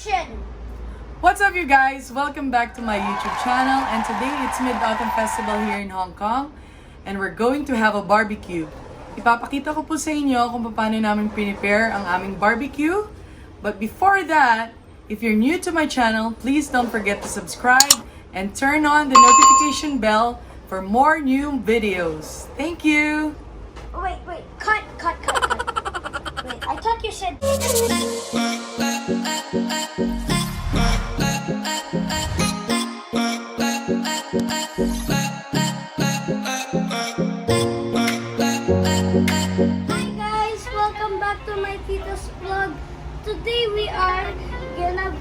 Action! What's up you guys? Welcome back to my YouTube channel, and today it's Mid-Autumn Festival here in Hong Kong and we're going to have a barbecue. Ipapakita ko po sa inyo kung paano namin prepare ang aming barbecue. But before that, if you're new to my channel, please don't forget to subscribe and turn on the notification bell for more new videos. Thank you! Oh, wait. Cut. Wait, I thought you said... Hi guys! Welcome back to my Tito's vlog. Today we are gonna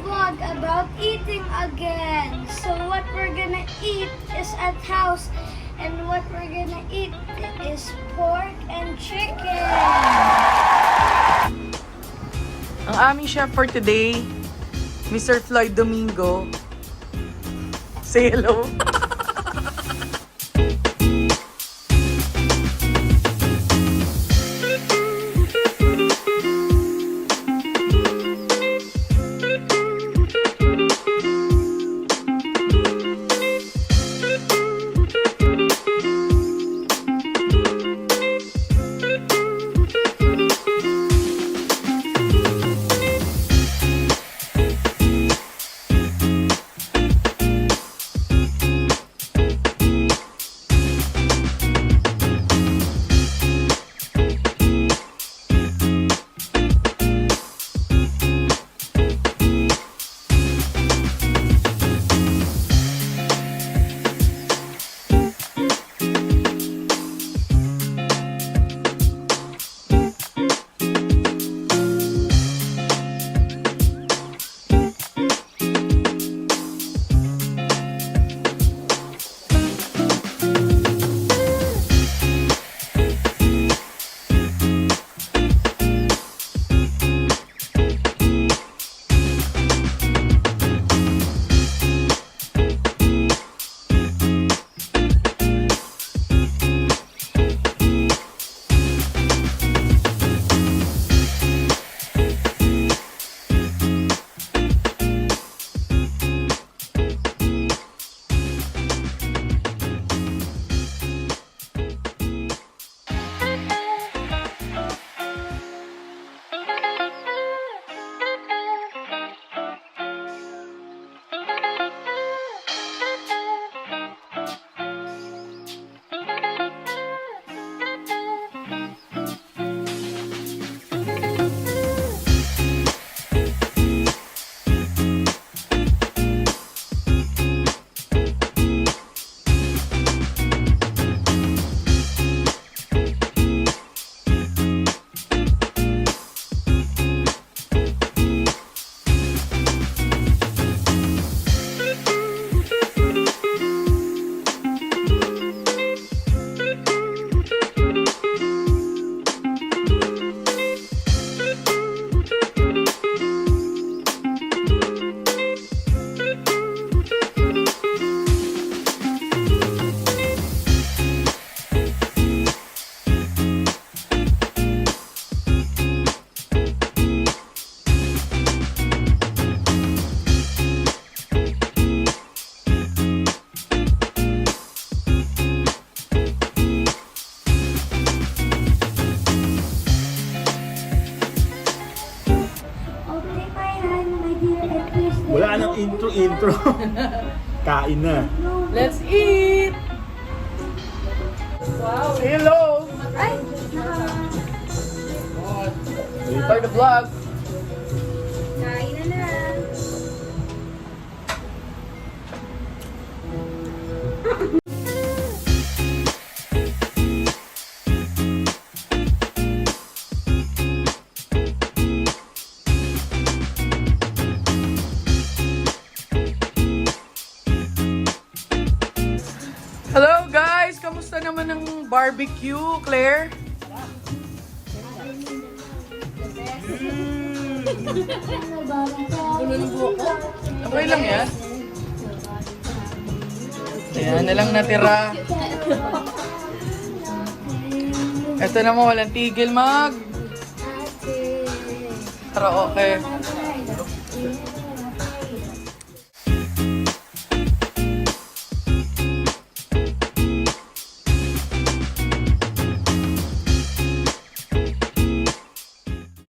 vlog about eating again. So what we're gonna eat is at house, and what we're gonna eat is pork and chicken. Ang aming chef for today, Mr. Floyd Domingo. Say hello. Wala nang intro. Kain na. Let's eat! Wow! Hello! Ay! Start the vlog! Kain na. Hello guys! Kamusta naman ang barbecue, Claire? Okay lang yan. Ayan na lang natira. Ito naman walang tigil karaoke.